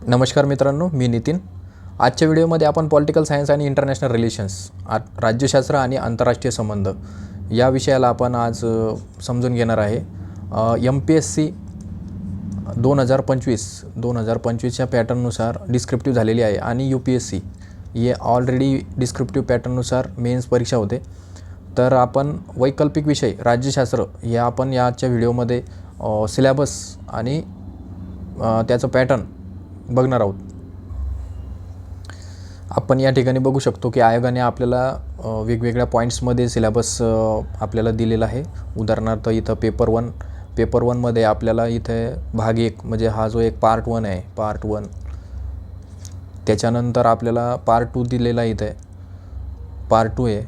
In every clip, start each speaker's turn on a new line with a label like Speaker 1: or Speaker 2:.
Speaker 1: नमस्कार मित्रांनो, मी नितीन. आजच्या व्हिडिओमध्ये आपण पॉलिटिकल सायन्स आणि इंटरनॅशनल रिलेशन्स, राज्यशास्त्र आणि आंतरराष्ट्रीय संबंध या विषयाला आपण आज समजून घेणार आहे. MPSC 2025च्या पॅटर्ननुसार डिस्क्रिप्टिव्ह झालेली आहे आणि UPSC हे ऑलरेडी डिस्क्रिप्टिव्ह पॅटर्ननुसार मेन्स परीक्षा होते. तर आपण वैकल्पिक विषय राज्यशास्त्र हे आपण याच्या व्हिडिओमध्ये सिलेबस आणि त्याचं पॅटर्न बघणार आहोत. आपण या ठिकाणी बघू शकतो की आयोगाने आपल्याला वेगवेगळ्या पॉईंट्समध्ये सिलेबस आपल्याला दिलेला आहे. उदाहरणार्थ इथं पेपर वनमध्ये आपल्याला इथे भाग 1 म्हणजे हा जो एक पार्ट 1 आहे, पार्ट 1. त्याच्यानंतर आपल्याला पार्ट 2 दिलेला आहे. इथे पार्ट 2 आहे.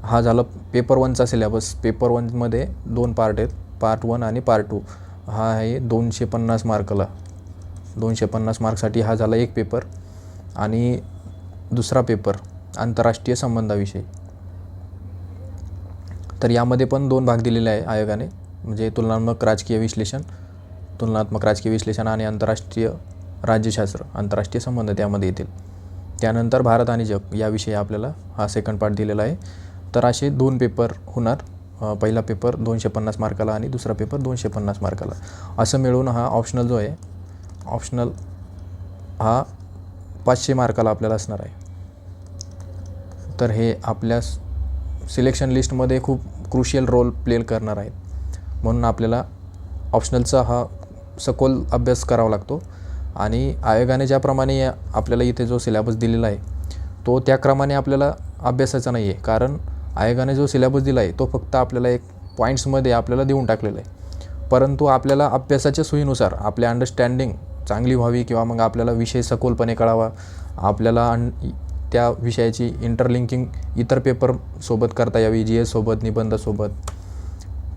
Speaker 1: हा झाला पेपर 1चा सिलेबस. पेपर 1मध्ये 2 पार्ट आहेत, पार्ट 1 आणि पार्ट 2. हा आहे 250 मार्कला. 250 मार्कसाठी हा झाला एक पेपर. आणि दुसरा पेपर आंतरराष्ट्रीय संबंधाविषयी. तर यामध्ये पण 2 भाग दिलेले आहे आयोगाने, म्हणजे तुलनात्मक राजकीय विश्लेषण आणि आंतरराष्ट्रीय राज्यशास्त्र, आंतरराष्ट्रीय संबंध त्यामध्ये येतील. त्यानंतर भारत आणि जग याविषयी आपल्याला हा सेकंड पार्ट दिलेला आहे. तर असे 2 पेपर होणार. पहिला पेपर 250 मार्काला आणि दुसरा पेपर 250 मार्काला. असं मिळून हा ऑप्शनल जो आहे, ऑप्शनल हा 500 मार्काला आपल्याला असणार आहे. तर हे आपल्या सिलेक्शन लिस्टमध्ये खूप क्रुशियल रोल प्ले करणार आहेत. म्हणून आपल्याला ऑप्शनलचा हा सखोल अभ्यास करावा लागतो. आणि आयोगाने ज्याप्रमाणे आपल्याला इथे जो सिलेबस दिलेला आहे तो त्या क्रमाने आपल्याला अभ्यासाचा नाही आहे. कारण आयोगाने जो सिलेबस दिला आहे तो फक्त आपल्याला एक पॉईंट्समध्ये आपल्याला देऊन टाकलेला आहे. परंतु आपल्याला अभ्यासाच्या सोयीनुसार आपल्या अंडरस्टँडिंग चांगली व्हावी किंवा मग आपल्याला विषय सखोलपणे कळावा, आपल्याला त्या विषयाची इंटरलिंकिंग इतर पेपरसोबत करता यावी, GS सोबत, निबंधासोबत.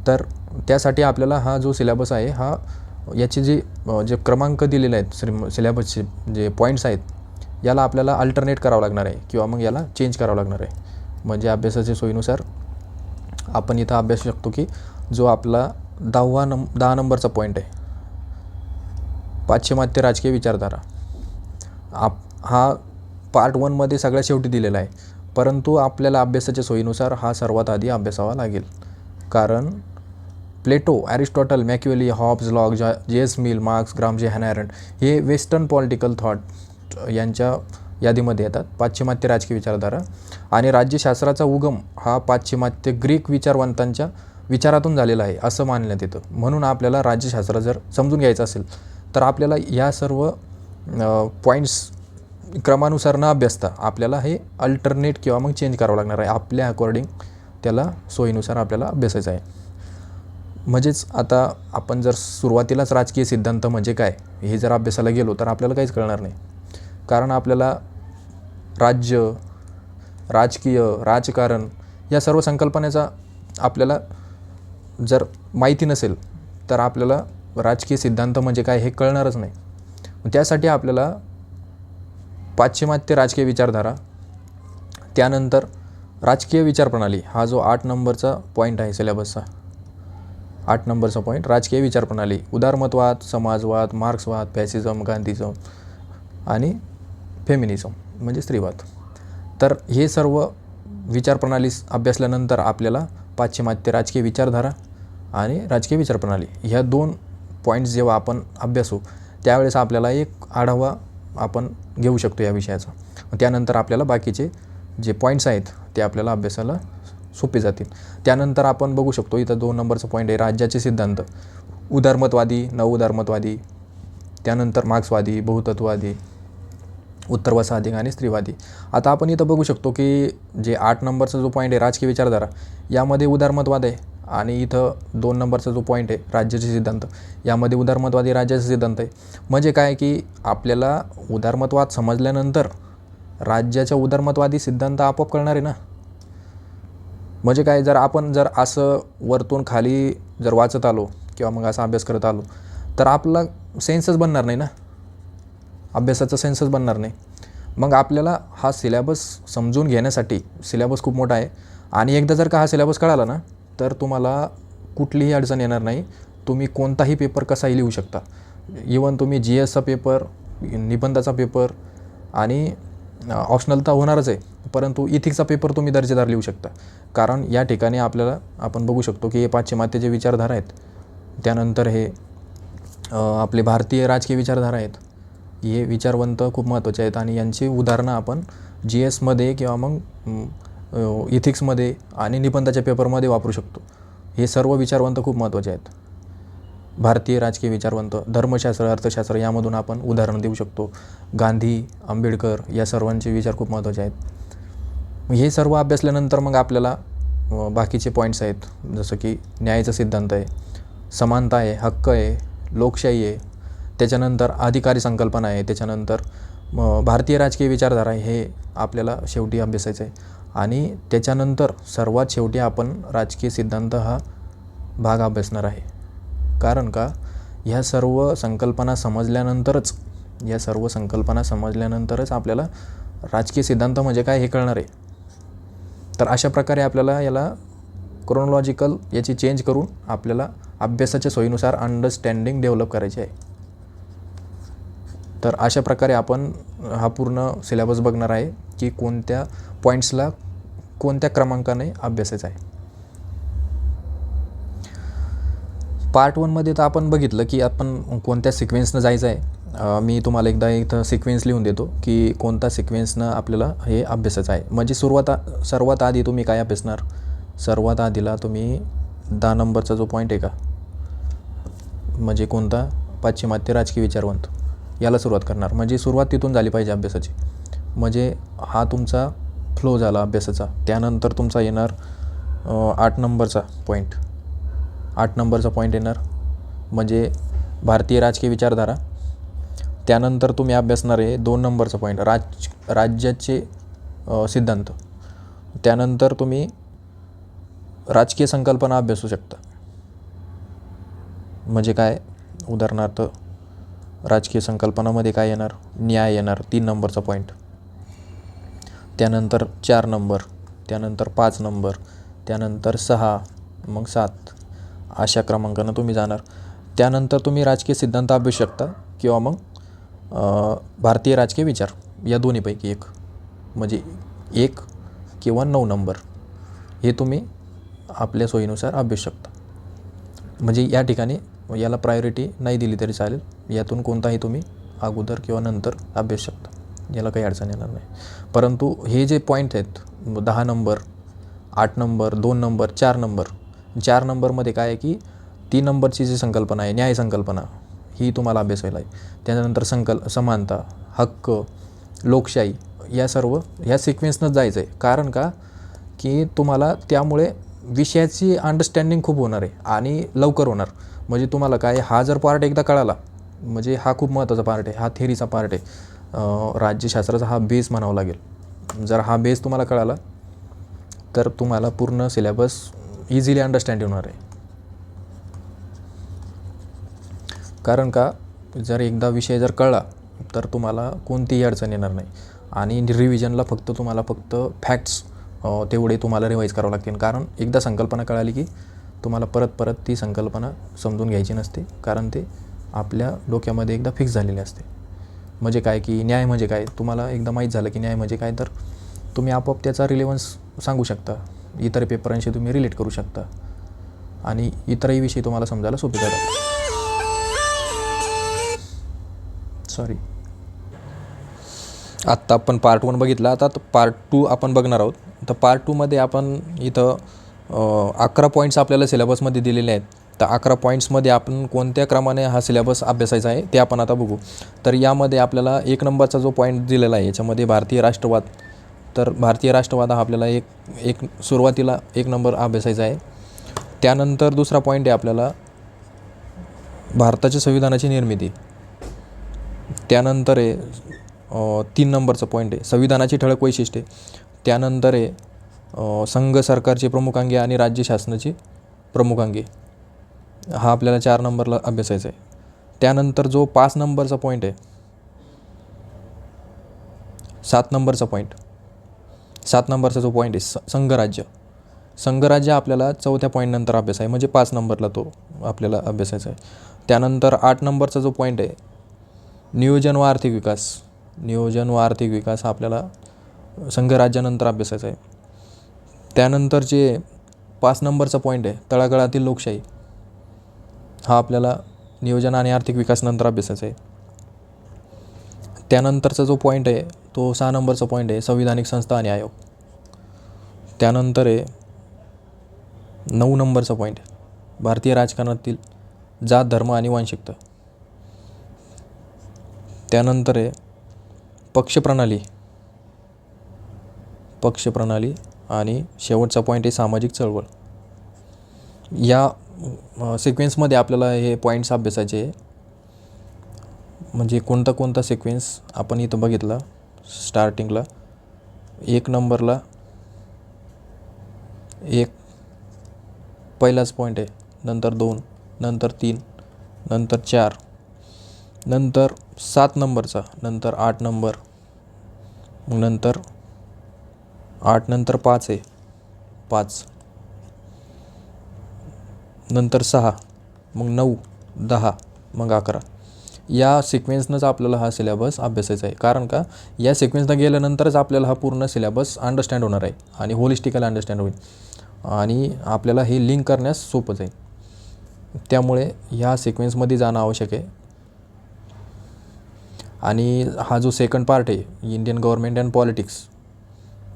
Speaker 1: तर त्यासाठी आपल्याला हा जो सिलेबस आहे हा याचे जे क्रमांक दिलेले आहेत सिलेबसचे जे पॉईंट्स आहेत याला आपल्याला अल्टरनेट करावं लागणार आहे किंवा मग याला चेंज करावं लागणार आहे. म्हणजे अभ्यासाच्या सोयीनुसार आपण इथं अभ्यास शकतो की जो आपला 10 नंबरचा पॉईंट आहे, पाश्चिमात्य राजकीय विचारधारा, हा पार्ट 1मध्ये सगळ्यात शेवटी दिलेला आहे. परंतु आपल्याला अभ्यासाच्या सोयीनुसार हा सर्वात आधी अभ्यासावा लागेल. कारण Plato, Aristotle, Machiavelli, Hobbes, Locke, J.S. Mill, Marx, Gramsci, Hannah Arendt हे वेस्टर्न पॉलिटिकल थॉट यांच्या यादीमध्ये येतात. पाश्चिमात्य राजकीय विचारधारा आणि राज्यशास्त्राचा उगम हा पाश्चिमात्य ग्रीक विचारवंतांच्या विचारातून झालेला आहे असं मानण्यात येतं. म्हणून आपल्याला राज्यशास्त्र जर समजून घ्यायचं असेल तर आपल्याला या सर्व पॉईंट्स क्रमानुसार न अभ्यासता आपल्याला हे अल्टरनेट किंवा मग चेंज करावं लागणार आहे. आपल्या अकॉर्डिंग त्याला सोयीनुसार आपल्याला अभ्यासायचं आहे. म्हणजेच आता आपण जर सुरुवातीलाच राजकीय सिद्धांत म्हणजे काय हे जर अभ्यासाला गेलो तर आपल्याला काहीच कळणार नाही. कारण आपल्याला राज्य, राजकीय, राजकारण या सर्व संकल्पनेचा आपल्याला जर माहिती नसेल तर आपल्याला राजकीय सिद्धांत म्हणजे काय हे कळणारच नाही. त्यासाठी आपल्याला पाश्चिमात्य राजकीय विचारधारा, त्यानंतर राजकीय विचारप्रणाली हा जो 8 नंबरचा पॉईंट आहे सिलेबसचा, 8 नंबरचा पॉईंट राजकीय विचारप्रणाली, उदारमतवाद, समाजवाद, मार्क्सवाद, फॅसिझम, गांधीझम आणि फेमिनिझम म्हणजे स्त्रीवाद. तर हे सर्व विचारप्रणाली अभ्यासल्यानंतर आपल्याला पाश्चिमात्य राजकीय विचारधारा आणि राजकीय विचारप्रणाली ह्या 2 पॉईंट्स जेव्हा आपण अभ्यासू त्यावेळेस आपल्याला एक आढावा आपण घेऊ शकतो या विषयाचा. त्यानंतर आपल्याला बाकीचे जे पॉईंट्स आहेत ते आपल्याला अभ्यासाला सोपे जातील. त्यानंतर आपण बघू शकतो इथं 2 नंबरचा पॉईंट आहे राज्याचे सिद्धांत, उदारमतवादी, नवउदारमतवादी, त्यानंतर मार्क्सवादी, बहुतत्ववादी, उत्तरवसाहती आणि स्त्रीवादी. आता आपण इथं बघू शकतो की जे 8 नंबरचा जो पॉईंट आहे राजकीय विचारधारा यामध्ये उदारमतवाद आहे आणि इथं 2 नंबरचा जो पॉईंट आहे राज्याचे सिद्धांत यामध्ये उदारमतवादी राज्याचा सिद्धांत आहे. म्हणजे काय की आपल्याला उदारमतवाद समजल्यानंतर राज्याच्या उदारमतवादी सिद्धांत आपोआप कळणार आहे ना. म्हणजे काय, जर आपण जर असं वरतून खाली जर वाचत आलो किंवा मग असा अभ्यास करत आलो तर आपला सेन्सच बनणार नाही ना, अभ्यासाचा सेन्सच बनणार नाही. मग आपल्याला हा सिलेबस समजून घेण्यासाठी, सिलेबस खूप मोठा आहे आणि एकदा जर का हा सिलेबस कळाला ना तर तुम्हाला कुठलीही अडचण येणार नाही. तुम्ही कोणताही पेपर कसाही लिहू शकता. इवन तुम्ही GSचा पेपर निबंधाचा पेपर आणि ऑप्शनल तर होणारच आहे, परंतु इथिक्सचा पेपर तुम्ही दर्जेदार लिहू शकता. कारण या ठिकाणी आपल्याला आपण बघू शकतो की हे पाश्चिमात्य जे विचारधारा आहेत, त्यानंतर हे आपले भारतीय राजकीय विचारधारा आहेत, हे विचारवंत खूप महत्त्वाचे आहेत आणि यांची उदाहरणं आपण GSमध्ये किंवा मग इथिक्समध्ये आणि निबंधाच्या पेपरमध्ये वापरू शकतो. हे सर्व विचारवंत खूप महत्त्वाचे आहेत. भारतीय राजकीय विचारवंत, धर्मशास्त्र, अर्थशास्त्र यामधून आपण उदाहरण देऊ शकतो. गांधी, आंबेडकर या सर्वांचे विचार खूप महत्त्वाचे आहेत. हे सर्व अभ्यासल्यानंतर मग आपल्याला बाकीचे पॉईंट्स आहेत, जसं की न्यायाचा सिद्धांत आहे, समानता आहे, हक्क आहे, लोकशाही आहे, त्याच्यानंतर अधिकारी संकल्पना आहे, त्याच्यानंतर भारतीय राजकीय विचारधारा आहे, हे आपल्याला शेवटी अभ्यासायचं आहे. आणि त्याच्यानंतर सर्वात शेवटी आपण राजकीय सिद्धांत हा भाग अभ्यासणार आहे. कारण का ह्या सर्व संकल्पना समजल्यानंतरच आपल्याला राजकीय सिद्धांत म्हणजे काय हे कळणार आहे. तर अशा प्रकारे आपल्याला याला क्रोनॉलॉजिकल याची चेंज करून आपल्याला अभ्यासाच्या सोयीनुसार अंडरस्टँडिंग डेव्हलप करायची आहे. तर अशा प्रकारे आपण हा पूर्ण सिलेबस बघणार आहे की कोणत्या पॉईंट्सला कोणत्या क्रमांकाने अभ्यासायचा आहे. पार्ट 1मध्ये तर आपण बघितलं की आपण कोणत्या सिक्वेन्सनं जायचं आहे. मी तुम्हाला एकदा इथं सिक्वेन्स लिहून देतो की कोणता सिक्वेन्सनं आपल्याला हे अभ्यासायचं आहे. म्हणजे सर्वात आधी तुम्ही काय अभ्यासणार, सर्वात आधीला तुम्ही 10 नंबरचा जो पॉईंट आहे का, म्हणजे कोणता, पाश्चिमात्य राजकीय विचारवंत, याला सुरुवात करणार. म्हणजे सुरुवात तिथून झाली पाहिजे अभ्यासाची. म्हणजे हा तुमचा फ्लो झाला अभ्यासाचा. त्यानंतर तुमचा येणार 8 नंबरचा पॉईंट येणार म्हणजे भारतीय राजकीय विचारधारा. त्यानंतर तुम्ही अभ्यासणार आहे 2 नंबरचा पॉईंट राज्याचे सिद्धांत. त्यानंतर तुम्ही राजकीय संकल्पना अभ्यासू शकता. म्हणजे काय, उदाहरणार्थ राजकीय संकल्पनामध्ये काय येणार, न्याय येणार 3 नंबरचा पॉईंट. त्यानंतर 4 नंबर, त्यानंतर 5 नंबर, त्यानंतर 6, मग 7 अशा क्रमांकानं तुम्ही जाणार. त्यानंतर तुम्ही राजकीय सिद्धांत अभ्यासू शकता किंवा मग भारतीय राजकीय विचार या दोन्हीपैकी एक, म्हणजे 1 किंवा 9 नंबर हे तुम्ही आपल्या सोयीनुसार अभ्यासू शकता. म्हणजे या ठिकाणी याला प्रायोरिटी नाही दिली तरी चालेल, यातून कोणताही तुम्ही अगोदर किंवा नंतर अभ्यासू शकता, याला काही अडचण येणार नाही. परंतु हे जे पॉईंट आहेत 10 नंबर, 8 नंबर, 2 नंबर, 4 नंबरमध्ये काय आहे की 3 नंबरची जी संकल्पना आहे, न्याय संकल्पना, ही तुम्हाला अभ्यासायला आहे. त्यानंतर समानता, हक्क, लोकशाही ह्या सिक्वेन्सनंच जायचं आहे. कारण का की तुम्हाला त्यामुळे विषयाची अंडरस्टँडिंग खूप होणार आहे आणि लवकर होणार. म्हणजे तुम्हाला काय, हा जर पार्ट एकदा कळाला म्हणजे हा खूप महत्त्वाचा पार्ट आहे, हा थेरीचा पार्ट आहे, राज्यशास्त्राचा हा बेस म्हणावा लागेल. जर हा बेस तुम्हाला कळाला तर तुम्हाला पूर्ण सिलेबस इझिली अंडरस्टँड होणार आहे. कारण का जर एकदा विषय जर कळला तर तुम्हाला कोणतीही अडचण येणार नाही. आणि रिव्हिजनला तुम्हाला फक्त फॅक्ट्स तेवढे तुम्हाला रिवाईज करावं लागतील. कारण एकदा संकल्पना कळाली की तुम्हाला परत ती संकल्पना समजून घ्यायची नसते, कारण ते आपल्या डोक्यामध्ये एकदा फिक्स झालेले असते. म्हणजे काय की न्याय म्हणजे काय, तुम्हाला एकदा माहीत झालं की न्याय म्हणजे काय, तर तुम्ही आपोआप त्याचा रिलेव्हन्स सांगू शकता, इतर पेपरांशी तुम्ही रिलेट करू शकता आणि इतरही विषय तुम्हाला समजायला सोपे जातात. आत्ता आपण पार्ट 1 बघितला, आता पार्ट 2 आपण बघणार आहोत. तर पार्ट 2मध्ये आपण इथं 11 पॉईंट्स आपल्याला सिलेबसमध्ये दिलेले आहेत. तर 11 पॉईंट्समध्ये आपण कोणत्या क्रमाने हा सिलेबस अभ्यासायचा आहे ते आपण आता बघू. तर यामध्ये आपल्याला 1 नंबरचा जो पॉईंट दिलेला आहे याच्यामध्ये भारतीय राष्ट्रवाद. तर भारतीय राष्ट्रवाद हा आपल्याला एक सुरुवातीला 1 नंबर अभ्यासायचा आहे. त्यानंतर दुसरा पॉईंट आहे आपल्याला भारताच्या संविधानाची निर्मिती. त्यानंतर आहे 3 नंबरचा पॉईंट आहे संविधानाची ठळक वैशिष्ट्ये. त्यानंतर आहे संघ सरकारची प्रमुख अंगे आणि राज्य शासनाची प्रमुख अंगे, हा आपल्याला 4 नंबरला अभ्यासायचा आहे. त्यानंतर जो 5 नंबरचा पॉईंट आहे, 7 नंबरचा जो पॉईंट आहे संघराज्य आपल्याला 4थ्या पॉईंटनंतर अभ्यास आहे, म्हणजे 5 नंबरला तो आपल्याला अभ्यासायचा आहे. त्यानंतर 8 नंबरचा जो पॉईंट आहे नियोजन व आर्थिक विकास. नियोजन व आर्थिक विकास हा आपल्याला संघराज्यानंतर अभ्यासायचा आहे. त्यानंतर जे 5 नंबरचा पॉईंट आहे तळागाळातील लोकशाही, हा आपल्याला नियोजन आणि आर्थिक विकास नंतर अभ्यासायचा आहे. त्यानंतरचा जो पॉईंट आहे तो 6 नंबरचा पॉईंट आहे संविधानिक संस्था आणि आयोग. त्यानंतर आहे 9 नंबरचा पॉईंट भारतीय राजकारणातील जात, धर्म आणि वांशिकता. त्यानंतर आहे पक्षप्रणाली आणि शेवटचा पॉईंट आहे सामाजिक चळवळ. या सिक्वेन्समध्ये आपल्याला हे पॉईंट्स अभ्यासायचे आहे. म्हणजे कोणता सिक्वेन्स आपण इथं बघितला. स्टार्टिंगला 1 नंबरला पहिलाच पॉईंट आहे, नंतर 2, नंतर 3, नंतर 4, नंतर 7 नंबरचा, नंतर 8 नंबर, मग नंतर 8 नंतर 5 आहे 5, नंतर 6, मग 9, 10, मग 11. या सिक्वेन्सनंच आपल्याला हा सिलेबस अभ्यासायचा आहे. कारण का या सिक्वेन्सनं गेल्यानंतरच आपल्याला हा पूर्ण सिलेबस अंडरस्टँड होणार आहे आणि होलिस्टिकली अंडरस्टँड होईल आणि आपल्याला हे लिंक करण्यास सोपं जाईल. त्यामुळे ह्या सिक्वेन्समध्ये जाणं आवश्यक आहे. आणि हा जो सेकंड पार्ट आहे इंडियन गव्हर्नमेंट अँड पॉलिटिक्स,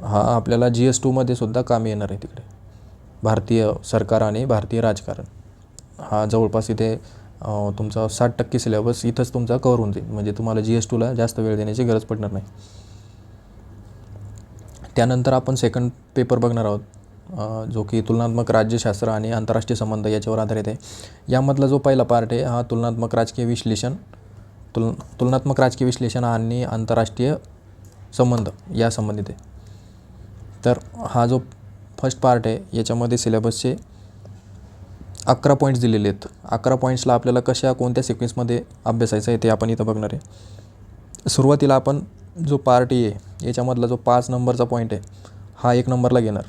Speaker 1: हा आपल्याला GS2मध्ये सुद्धा कामी येणार आहे. तिकडे भारतीय सरकार आणि भारतीय राजकारण हा जवळपास इथे तुमचा 60% सिलेबस इथंच तुमचा कव्हर होऊन जाईल. म्हणजे तुम्हाला GS2ला जास्त वेळ देण्याची गरज पडणार नाही. त्यानंतर आपण सेकंड पेपर बघणार आहोत, जो की तुलनात्मक राज्यशास्त्र आणि आंतरराष्ट्रीय संबंध याच्यावर आधारित आहे. यामधला जो पहिला पार्ट आहे हा तुलनात्मक राजकीय विश्लेषण आणि आंतरराष्ट्रीय संबंध या संबंधित आहे. तर हा जो फर्स्ट पार्ट आहे याच्यामध्ये सिलेबसचे 11 पॉईंट्स दिलेले आहेत. 11 पॉईंट्सला आपल्याला कोणत्या सिक्वेन्समध्ये अभ्यासायचं आहे ते आपण इथं बघणार आहे. सुरुवातीला आपण जो पार्ट आहे याच्यामधला जो 5 नंबरचा पॉईंट आहे हा 1 नंबरला घेणार.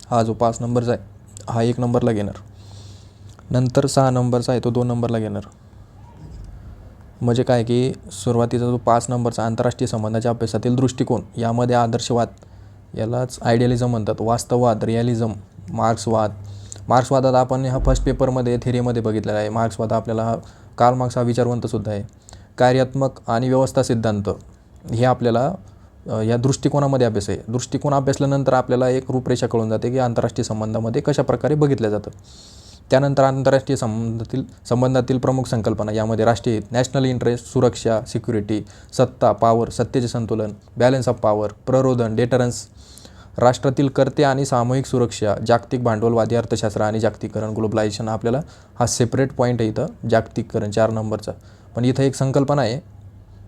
Speaker 1: हा जो 5 नंबरचा आहे हा 1 नंबरला घेणार. नंतर 6 नंबरचा आहे तो 2 नंबरला घेणार. म्हणजे काय की सुरुवातीचा जो 5 नंबरचा आंतरराष्ट्रीय संबंधाच्या अभ्यासातील दृष्टिकोन, यामध्ये आदर्शवाद, यालाच आयडियलिझम म्हणतात, वास्तववाद, रिॲलिझम, मार्क्सवादात आपण हा फर्स्ट पेपरमध्ये थेरीमध्ये बघितलेला आहे. मार्क्सवाद आपल्याला कार्ल मार्क्स हा विचारवंतसुद्धा आहे. कार्यात्मक आणि व्यवस्था सिद्धांत हे आपल्याला या दृष्टिकोनामध्ये अभ्यास आहे. दृष्टिकोन अभ्यासल्यानंतर आपल्याला एक रूपरेषा कळून जाते की आंतरराष्ट्रीय संबंधामध्ये कशा प्रकारे बघितलं जातं. त्यानंतर आंतरराष्ट्रीय संबंधातील प्रमुख संकल्पना, यामध्ये राष्ट्रीय नॅशनल इंटरेस्ट, सुरक्षा, सिक्युरिटी, सत्ता, पॉवर, सत्तेचे संतुलन, बॅलन्स ऑफ पॉवर, प्ररोधन, डेटरन्स, राष्ट्रातील कर्ते आणि सामूहिक सुरक्षा, जागतिक भांडवलवादी अर्थशास्त्र आणि जागतिकीकरण, ग्लोबलायझेशन. आपल्याला हा सेपरेट पॉईंट आहे इथं जागतिकीकरण 4 नंबरचा. पण इथं एक संकल्पना आहे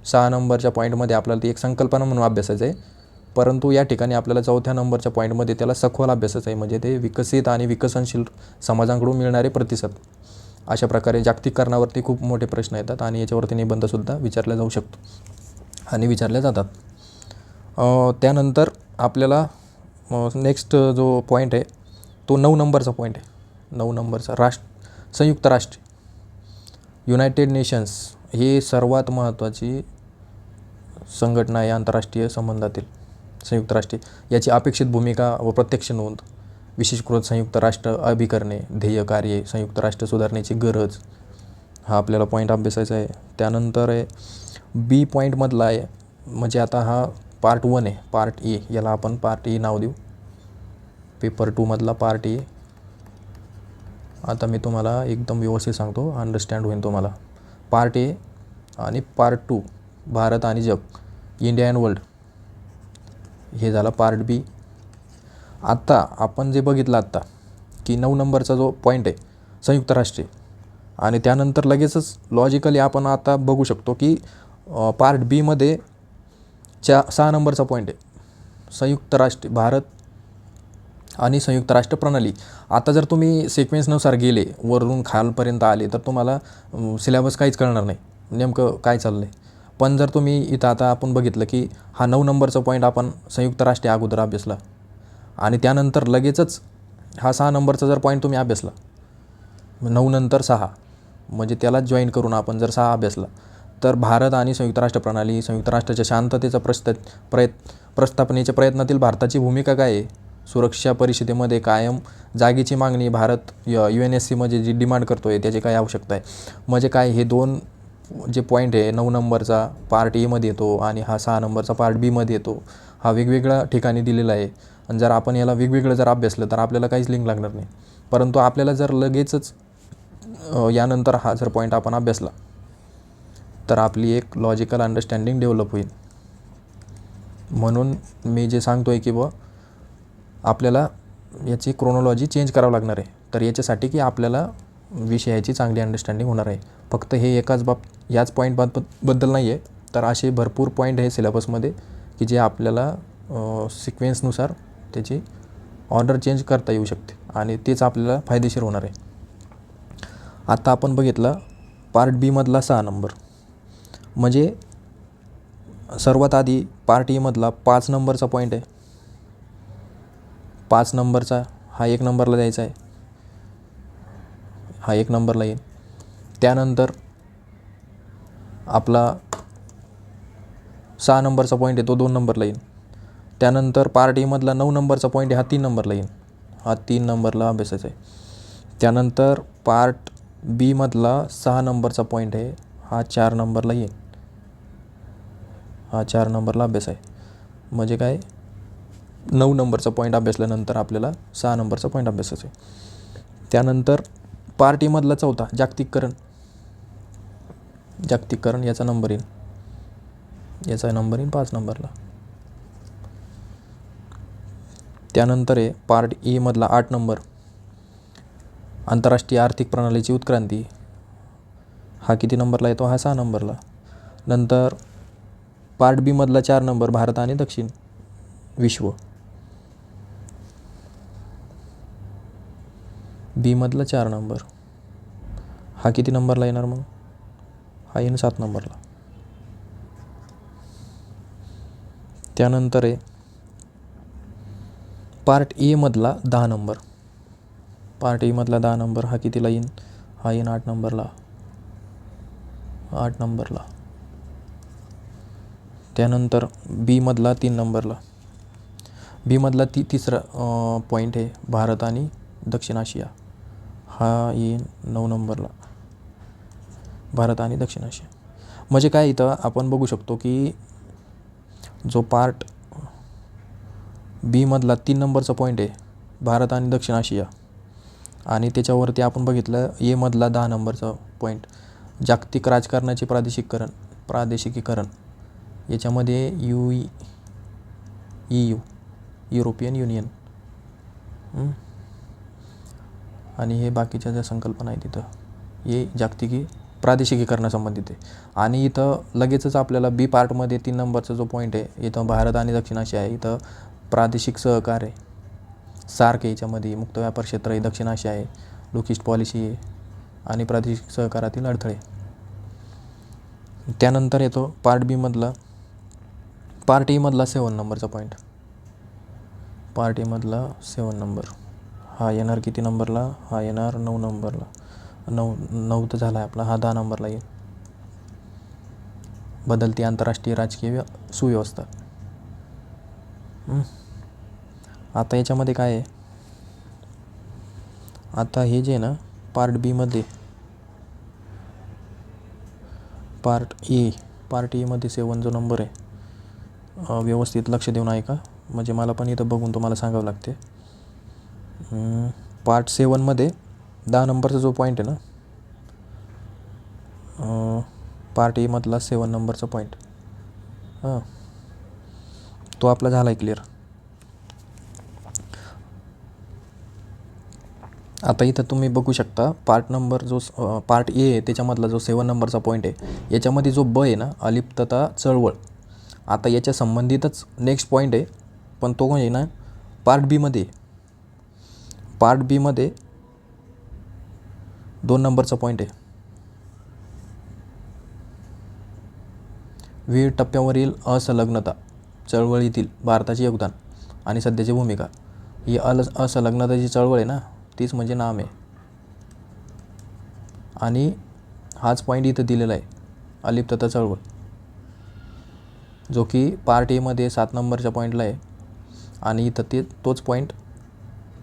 Speaker 1: 6 नंबरच्या पॉईंटमध्ये आपल्याला ती एक संकल्पना म्हणून अभ्यासायचं आहे. परंतु या ठिकाणी आपल्याला 4थ्या नंबरच्या पॉईंटमध्ये त्याला सखोल अभ्यासाचं आहे. म्हणजे ते विकसित आणि विकसनशील समाजांकडून मिळणारे प्रतिसाद. अशा प्रकारे जागतिकीकरणावरती खूप मोठे प्रश्न येतात आणि याच्यावरती निबंधसुद्धा विचारला जाऊ शकतो आणि विचारले जातात. त्यानंतर आपल्याला नेक्स्ट जो पॉईंट आहे तो 9 नंबरचा पॉईंट आहे. 9 नंबरचा संयुक्त राष्ट्र, युनायटेड नेशन्स ही सर्वात महत्त्वाची संघटना आहे आंतरराष्ट्रीय संबंधातील. संयुक्त राष्ट्र याची अपेक्षित भूमिका व प्रत्यक्ष नोंद, विशेषीकृत संयुक्त राष्ट्र अभिकरणे, ध्येय कार्ये, संयुक्त राष्ट्र सुधारण्याची गरज, हा आपल्याला पॉईंट अभ्यासायचा आहे. त्यानंतर आहे बी पॉईंटमधला आहे, म्हणजे आता हा पार्ट 1 आहे, पार्ट ए, याला आपण पार्ट ए नाव देऊ. पेपर 2 मधला पार्ट ए. आता मी तुम्हाला एकदम व्यवस्थित सांगतो, अंडरस्टँड होईल तुम्हाला. पार्ट ए आणि पार्ट 2 भारत आणि जग, इंडिया अँड वर्ल्ड, हे झाला पार्ट बी. आता आपण जे बघितलं आत्ता की 9 नंबरचा जो पॉईंट आहे संयुक्त राष्ट्र, आणि त्यानंतर लगेचच लॉजिकली आपण आता बघू शकतो की पार्ट बीमध्ये 6 नंबरचा पॉईंट आहे संयुक्त राष्ट्र, भारत आणि संयुक्त राष्ट्र प्रणाली. आता जर तुम्ही सिक्वेन्सनुसार गेले वरून खालपर्यंत आले तर तुम्हाला सिलेबस काहीच कळणार नाही नेमकं काय चाललं आहे. पण जर तुम्ही इथं आता आपण बघितलं की हा 9 नंबरचा पॉईंट आपण संयुक्त राष्ट्र अगोदर अभ्यासला आणि त्यानंतर लगेचच हा 6 नंबरचा जर पॉईंट तुम्ही अभ्यासला, 9 नंतर 6, म्हणजे त्याला जॉईन करून आपण जर 6 अभ्यासला तर भारत आणि संयुक्त राष्ट्र प्रणाली, संयुक्त राष्ट्राच्या शांततेचा प्रस्थापनेच्या प्रयत्नातील भारताची भूमिका काय आहे? सुरक्षा परिषदेमध्ये कायम जागेची मागणी भारत UNSCमध्ये जी डिमांड करतो आहे त्याची काय आवश्यकता आहे? म्हणजे काय, हे 2 जे पॉईंट आहे 9 नंबरचा पार्ट एमध्ये येतो आणि हा 6 नंबरचा पार्ट बीमध्ये येतो. हा वेगवेगळ्या ठिकाणी दिलेला आहे आणि जर आपण याला वेगवेगळं जर अभ्यासलं तर आपल्याला काहीच लिंक लागणार नाही. परंतु आपल्याला जर लगेचच यानंतर हा जर पॉईंट आपण अभ्यासला तर आपली एक लॉजिकल अंडरस्टँडिंग डेव्हलप होईल. म्हणून मी जे सांगतो आहे की आपल्याला याची क्रोनॉलॉजी चेंज करावं लागणार आहे. तर याच्यासाठी की आपल्याला विषयाची चांगली अंडरस्टँडिंग होणार आहे. फक्त हे याच पॉईंटबद्दल नाही आहे, तर असे भरपूर पॉईंट आहे सिलेबसमध्ये की जे आपल्याला सिक्वेन्सनुसार त्याची ऑर्डर चेंज करता येऊ शकते आणि तेच आपल्याला फायदेशीर होणार आहे. आता आपण बघितलं पार्ट बीमधला 6 नंबर. म्हणजे सर्वात आधी पार्ट ईमधला 5 नंबरचा पॉईंट आहे. 5 नंबरचा हा 1 नंबरला द्यायचा आहे, हा 1 नंबरला येईल. त्यानंतर आपला 6 नंबरचा पॉईंट आहे तो 2 नंबरला येईल. त्यानंतर पार्ट ईमधला 9 नंबरचा पॉईंट आहे हा 3 नंबरला येईल, हा 3 नंबरला अभ्यासाचा आहे. त्यानंतर पार्ट बीमधला 6 नंबरचा पॉईंट आहे हा 4 नंबरला येईल, हा 4 नंबरला अभ्यास आहे. म्हणजे काय, 9 नंबरचा पॉईंट अभ्यासल्यानंतर आपल्याला 6 नंबरचा पॉईंट अभ्यासाचा आहे. त्यानंतर पार्ट ईमधला 4था जागतिकीकरण याचा नंबर येईल, याचा नंबर येईल 5 नंबरला. त्यानंतर आहे पार्ट ईमधला 8 नंबर आंतरराष्ट्रीय आर्थिक प्रणालीची उत्क्रांती, हा किती नंबरला येतो? हा 6 नंबरला. नंतर पार्ट बीमधला 4 नंबर भारत आणि दक्षिण विश्व, बीमधला 4 नंबर हा किती नंबरला येणार? मग हा येईल 7 नंबरला. त्यानंतर आहे पार्ट एमधला 10 नंबर, पार्ट ईमधला 10 नंबर हा कितीला येईल? हा येईल 8 नंबरला, 8 नंबरला. त्यानंतर बीमधला 3 नंबरला, बीमधला तिसरा पॉईंट आहे भारत आणि दक्षिण आशिया, हा येईल 9 नंबरला, भारत आणि दक्षिण आशिया. म्हणजे काय, इथं आपण बघू शकतो की जो पार्ट बीमधला 3 नंबरचा पॉईंट आहे भारत आणि दक्षिण आशिया, आणि त्याच्यावरती आपण बघितलं एमधला 10 नंबरचा पॉईंट जागतिक राजकारणाचे प्रादेशिकीकरण, याच्यामध्ये EU युरोपियन युनियन आणि हे बाकीच्या ज्या संकल्पना आहेत तिथं हे प्रादेशिकीकरणासंबंधित आहे. आणि इथं लगेचच आपल्याला बी पार्टमध्ये 3 नंबरचा जो पॉईंट आहे इथं भारत आणि दक्षिण आशिया आहे, इथं प्रादेशिक सहकार्य सार्क आहे, याच्यामध्ये मुक्त व्यापार क्षेत्र आहे, दक्षिण आशिया आहे, लोकिस्ट पॉलिसी आहे आणि प्रादेशिक सहकारातील अडथळे. त्यानंतर येतो पार्ट ईमधला 7 नंबरचा पॉईंट, पार्ट ईमधला 7 नंबर हा येणार किती नंबरला? हा येणार 9 नंबरला. 9 तर झाला आहे आपला, हा 10 नंबरला येईल. बदलती आंतरराष्ट्रीय राजकीय सुव्यवस्था. आता याच्यामध्ये काय आहे, आता हे जे ना पार्ट बीमध्ये पार्ट एमध्ये 7 जो नंबर आहे, व्यवस्थित लक्ष देऊन ऐका, म्हणजे मला पण इथं बघून तुम्हाला सांगावं लागते. पार्ट 7मध्ये 10 नंबरचा जो पॉईंट आहे ना, पार्ट एमधला 7 नंबरचा पॉईंट तो आपला झाला आहे क्लिअर. आता इथं तुम्ही बघू शकता पार्ट ए आहे त्याच्यामधला जो 7 नंबरचा पॉईंट आहे, याच्यामध्ये जो ब आहे ना अलिप्तता चळवळ, आता याच्या संबंधितच नेक्स्ट पॉईंट आहे, पण तो म्हणजे ना पार्ट बीमध्ये 2 नंबरचा पॉईंट आहे, विविध टप्प्यावरील असंलग्नता चळवळीतील भारताचे योगदान आणि सध्याची भूमिका. ही असंलग्नताची चळवळ आहे ना, तीच म्हणजे नाम आहे आणि हाच पॉईंट इथं दिलेला आहे अलिप्तता चळवळ, जो की पार्ट एमध्ये 7 नंबरच्या पॉईंटला आहे आणि इथं तोच पॉईंट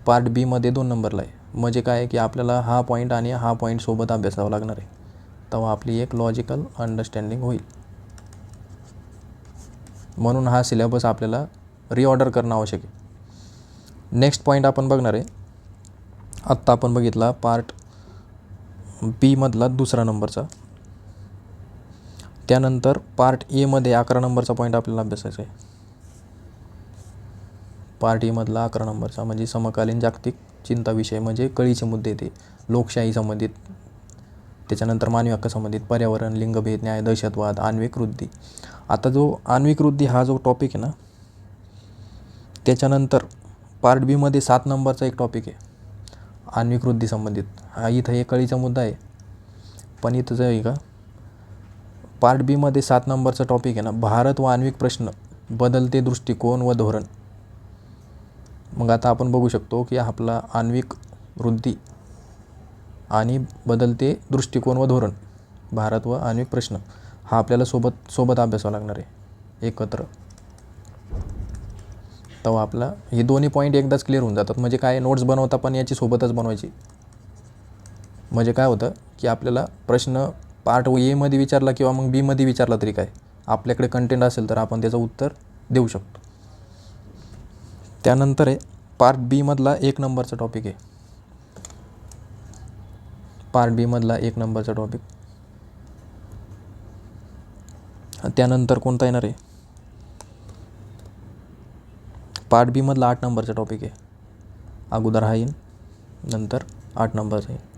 Speaker 1: पार्ट बीमध्ये 2 नंबरला आहे. म्हणजे काय आहे की आपल्याला हा पॉईंट आणि हा पॉईंट सोबत अभ्यासावा लागणार आहे, तेव्हा आपली एक लॉजिकल अंडरस्टँडिंग होईल. म्हणून हा सिलेबस आपल्याला रिऑर्डर करणं आवश्यक आहे. नेक्स्ट पॉईंट आपण बघणार आहे, आत्ता आपण बघितला पार्ट बीमधला 2 नंबरचा. त्यानंतर पार्ट एमध्ये 11 नंबरचा पॉईंट आपल्याला अभ्यासायचा आहे. पार्ट एमधला 11 नंबरचा म्हणजे समकालीन जागतिक चिंता विषय, म्हणजे कळीचे मुद्दे ते लोकशाही संबंधित, त्याच्यानंतर मानवी हक्क संबंधित, पर्यावरण, लिंगभेद, न्याय, दहशतवाद, आण्विक वृद्धी. आता जो आण्विक वृद्धी हा जो टॉपिक आहे ना, त्याच्यानंतर पार्ट बीमध्ये 7 नंबरचा एक टॉपिक आहे आण्विक वृद्धी संबंधित. हा इथं एक कळीचा मुद्दा आहे, पण इथं जे आहे का पार्ट बीमध्ये 7 नंबरचा टॉपिक आहे ना, भारत व आण्विक प्रश्न, बदलते दृष्टिकोन व धोरण. मग आता आपण बघू शकतो की आपला आण्विक वृद्धी आणि बदलते दृष्टिकोन व धोरण, भारत व आण्विक प्रश्न, हा आपल्याला सोबत अभ्यासावा लागणार आहे एकत्र. तेव्हा आपला हे दोन्ही पॉईंट एकदाच क्लिअर होऊन जातात. म्हणजे काय, नोट्स बनवता पण याची सोबतच बनवायची. म्हणजे काय होतं की आपल्याला प्रश्न पार्ट एमध्ये विचारला किंवा मग बीमध्ये विचारला तरी काय, आपल्याकडे कंटेंट असेल तर आपण त्याचं उत्तर देऊ शकतो. त्यानंतर आहे पार्ट बीमधला 1 नंबरचा टॉपिक आहे. पार्ट बीमधला 1 नंबरचा टॉपिक. त्यानंतर कोणता येणार आहे, पार्ट बीमधला 8 नंबरचा टॉपिक आहे. अगोदर हा येईल, नंतर 8 नंबरचा येईल.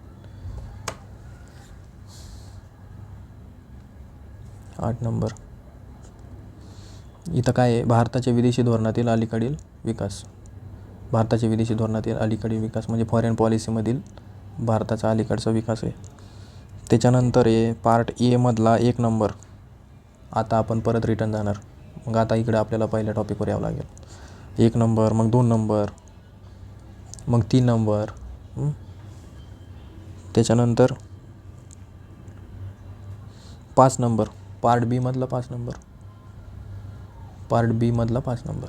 Speaker 1: 8 नंबर इथं काय आहे, भारताच्या विदेशी धोरणातील अलीकडील विकास. भारताच्या विदेशी धोरणातील अलीकडील विकास म्हणजे फॉरेन पॉलिसीमधील भारताचा अलीकडचा विकास आहे. त्याच्यानंतर आहे पार्ट एमधला 1 नंबर. आता आपण परत रिटर्न जाणार. मग आता इकडे आपल्याला पहिल्या टॉपिकवर यावं लागेल. 1 नंबर, मग 2 नंबर, मग 3 नंबर, त्याच्यानंतर 5 नंबर. पार्ट बीमधला 5 नंबर. पार्ट बीमधला 5 नंबर,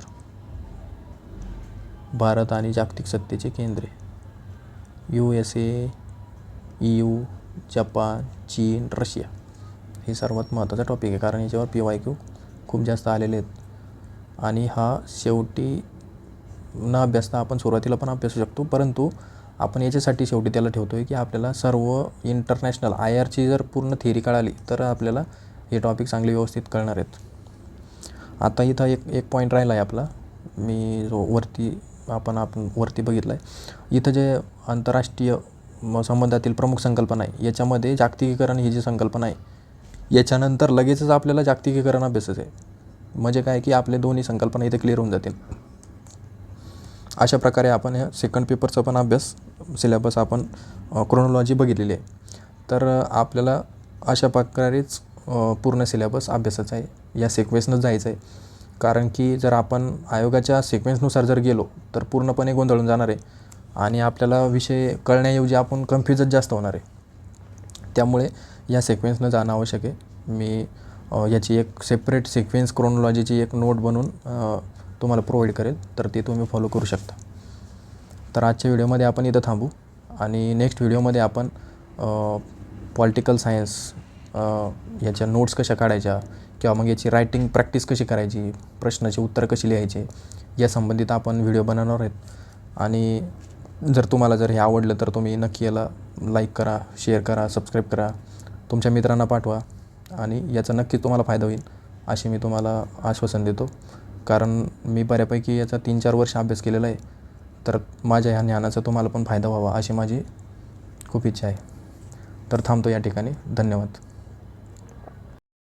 Speaker 1: भारत आणि जागतिक सत्तेची केंद्रे, USA, EU, जपान, चीन, रशिया. हे सर्वात महत्त्वाचा टॉपिक आहे, कारण याच्यावर PYQ खूप जास्त आलेले आहेत. आणि हा शेवटी न अभ्यासता आपण सुरुवातीला पण अभ्यासू शकतो, परंतु आपण याच्यासाठी शेवटी त्याला ठेवतो आहे की आपल्याला सर्व इंटरनॅशनल IRची जर पूर्ण थिअरी कळाली तर आपल्याला हे टॉपिक चांगले व्यवस्थित कळणार आहेत. आता इथं एक पॉईंट राहिला आहे आपला, मी जो आपण वरती बघितला आहे. इथं जे आंतरराष्ट्रीय संबंधातील प्रमुख संकल्पना आहे, याच्यामध्ये जागतिकीकरण ही जी संकल्पना आहे, याच्यानंतर लगेचच आपल्याला जागतिकीकरण अभ्यासाचं आहे. म्हणजे काय की आपले दोन्ही संकल्पना इथे क्लिअर होऊन जातील. अशा प्रकारे आपण ह्या सेकंड पेपरचा पण अभ्यास सिलेबस आपण क्रोनॉलॉजी बघितलेली आहे. तर आपल्याला अशा प्रकारेच पूर्ण सिलेबस अभ्यासाचा आहे, या सिक्वेन्सनंच जायचं आहे. कारण की जर आपण आयोगाच्या सिक्वेन्सनुसार जर गेलो तर पूर्णपणे गोंधळून जाणार आहे आणि आपल्याला विषय कळण्याऐवजी आपण कन्फ्युजच जास्त होणार आहे. त्यामुळे या सिक्वेन्सनं जाणं आवश्यक आहे. मी याची एक सेपरेट सिक्वेन्स क्रोनॉलॉजीची एक नोट बनवून तुम्हाला प्रोव्हाइड करेल, तर ते तुम्ही फॉलो करू शकता. तर आजच्या व्हिडिओमध्ये आपण इथं थांबू आणि नेक्स्ट व्हिडिओमध्ये आपण पॉलिटिकल सायन्स याच्या नोट्स कशा काढायच्या किंवा मग याची रायटिंग प्रॅक्टिस कशी करायची, प्रश्नाची उत्तरं कशी लिहायचे, या संबंधित आपण व्हिडिओ बनवणार आहेत. आणि जर तुम्हाला हे आवडलं तर तुम्ही नक्की याला लाईक करा, शेअर करा, सबस्क्राईब करा, तुमच्या मित्रांना पाठवा आणि याचा नक्की तुम्हाला फायदा होईल असे मी तुम्हाला आश्वासन देतो. कारण मी बऱ्यापैकी याचा 3-4 वर्ष अभ्यास केलेला आहे, तर माझ्या ह्या ज्ञानाचा तुम्हाला पण फायदा व्हावा अशी माझी खूप इच्छा आहे. तर थांबतो या ठिकाणी. धन्यवाद.